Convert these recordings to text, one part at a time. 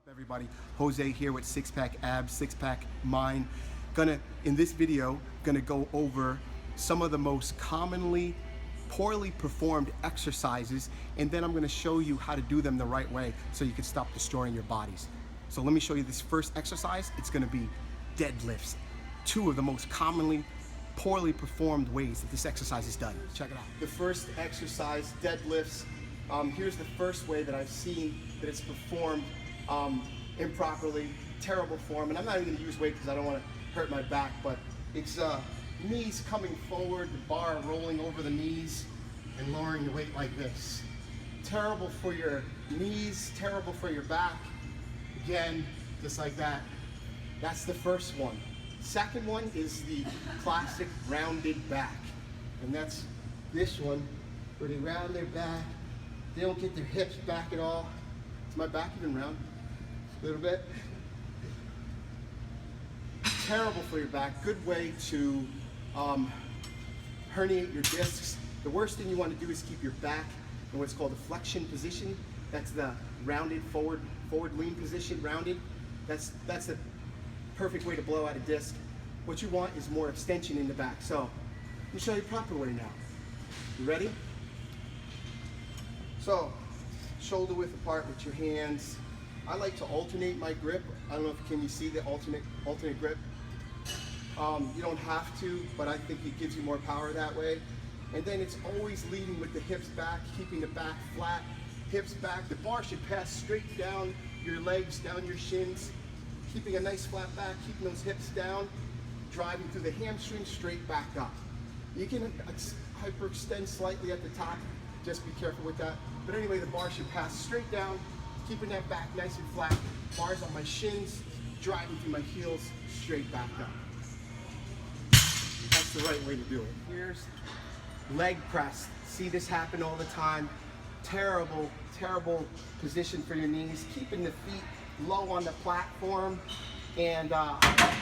Everybody, Jose here with Six Pack Abs, Six Pack Mind. In this video, gonna go over some of the most commonly poorly performed exercises, and then I'm gonna show you how to do them the right way so you can stop destroying your bodies. So let me show you this first exercise. It's gonna be deadlifts. Two of the most commonly poorly performed ways that this exercise is done. Check it out. The first exercise, deadlifts. Here's the first way that I've seen that it's performed improperly, terrible form, and I'm not even going to use weight because I don't want to hurt my back, but it's knees coming forward, the bar rolling over the knees and lowering the weight like this. Terrible for your knees, terrible for your back. Again, just like that. That's the first one. Second one is the classic rounded back, and that's this one where they round their back. They don't get their hips back at all. Is my back even round? A little bit. Terrible for your back. Good way to herniate your discs. The worst thing you want to do is keep your back in what's called a flexion position. That's the rounded forward lean position, rounded. That's the perfect way to blow out a disc. What you want is more extension in the back. So let me show you the proper way now. You ready? So, shoulder width apart with your hands. I like to alternate my grip. I don't know if can you see the alternate grip. You don't have to, but I think it gives you more power that way. And then it's always leading with the hips back, keeping the back flat, hips back. The bar should pass straight down your legs, down your shins, keeping a nice flat back, keeping those hips down, driving through the hamstrings straight back up. You can hyperextend slightly at the top. Just be careful with that. But anyway, the bar should pass straight down, keeping that back nice and flat. Bars on my shins, driving through my heels, straight back up. That's the right way to do it. Here's leg press. See this happen all the time. Terrible, terrible position for your knees. Keeping the feet low on the platform. And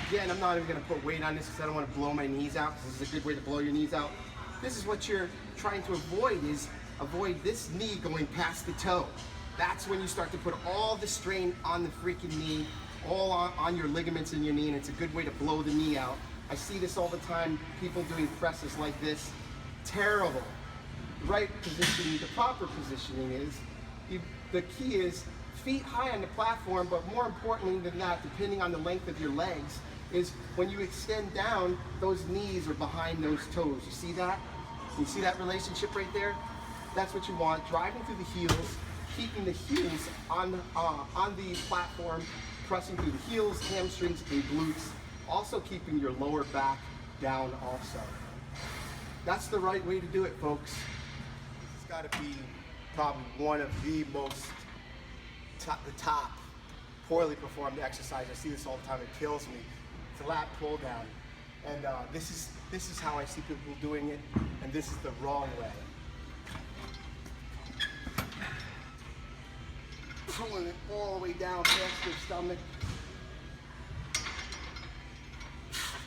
again, I'm not even gonna put weight on this because I don't wanna blow my knees out, because this is a good way to blow your knees out. This is what you're trying to avoid, is avoid this knee going past the toe. That's when you start to put all the strain on the freaking knee, all on your ligaments in your knee, and it's a good way to blow the knee out. I see this all the time, people doing presses like this. Terrible. The right positioning, the proper positioning is, the key is feet high on the platform, but more importantly than that, depending on the length of your legs, is when you extend down, those knees are behind those toes. You see that? You see that relationship right there? That's what you want. Driving through the heels, keeping the heels on the platform, pressing through the heels, hamstrings, and glutes. Also keeping your lower back down also. That's the right way to do it, folks. It's got to be probably one of the most top poorly performed exercise. I see this all the time. It kills me. It's a lat pull down, and this is how I see people doing it, and this is the wrong way. Pulling it all the way down past their stomach,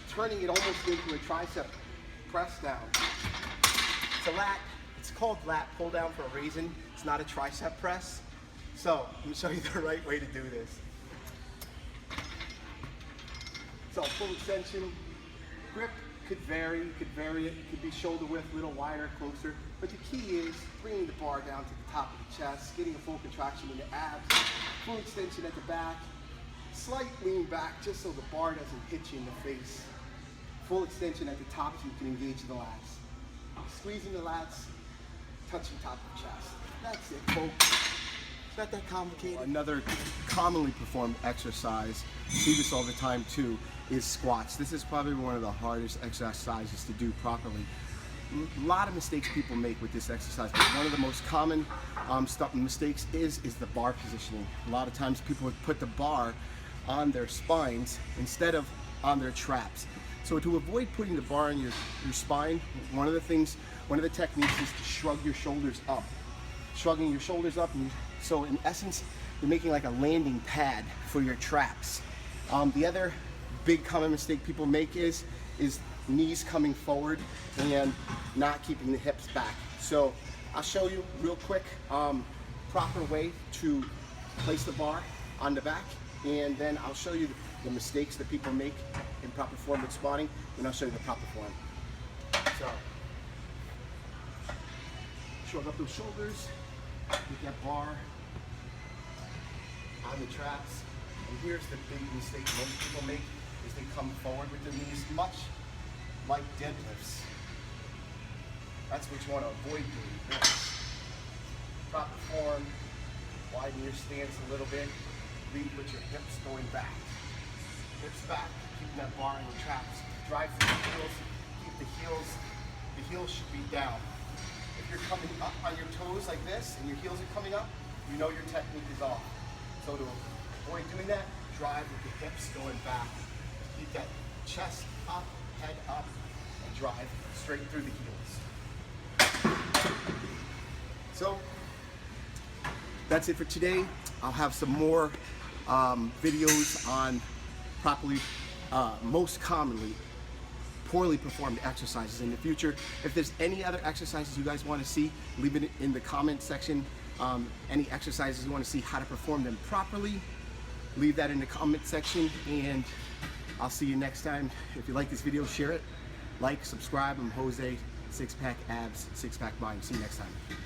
turning it almost into a tricep press down. It's a lat. It's called lat pull down for a reason. It's not a tricep press. So let me show you the right way to do this. So full extension, grip could vary. You could vary it. It could be shoulder width, a little wider, closer. But the key is bringing the bar down to the top of the chest, getting a full contraction in the abs, full extension at the back, slight lean back just so the bar doesn't hit you in the face. Full extension at the top so you can engage the lats. Squeezing the lats, touching top of the chest. That's it, folks. It's not that complicated. Another commonly performed exercise, see this all the time too, is squats. This is probably one of the hardest exercises to do properly. A lot of mistakes people make with this exercise, but one of the most common mistakes is the bar positioning. A lot of times people would put the bar on their spines instead of on their traps. So to avoid putting the bar on your spine, one of the techniques is to shrug your shoulders up. Shrugging your shoulders up, and so in essence, you're making like a landing pad for your traps. The other big common mistake people make is knees coming forward and not keeping the hips back. So I'll show you real quick proper way to place the bar. on the back, and then I'll show you the mistakes that people make in proper form with spotting, and I'll show you the proper form. So, shrug up those shoulders, get that bar on the traps. And here's the big mistake most people make, is they come forward with their knees, much like deadlifts. That's what you want to avoid doing. Proper form, widen your stance a little bit, lead with your hips going back. Hips back, keeping that bar in your traps. Drive through the heels, keep the heels should be down. If you're coming up on your toes like this and your heels are coming up, you know your technique is off. So to avoid doing that, drive with the hips going back. Keep that chest up, head up, and drive straight through the heels. So that's it for today. I'll have some more videos on properly, most commonly, poorly performed exercises in the future. If there's any other exercises you guys want to see, leave it in the comment section. Any exercises you want to see how to perform them properly, leave that in the comment section, and I'll see you next time. If you like this video, share it, like, subscribe. I'm Jose, Six Pack Abs, Six Pack Mind. See you next time.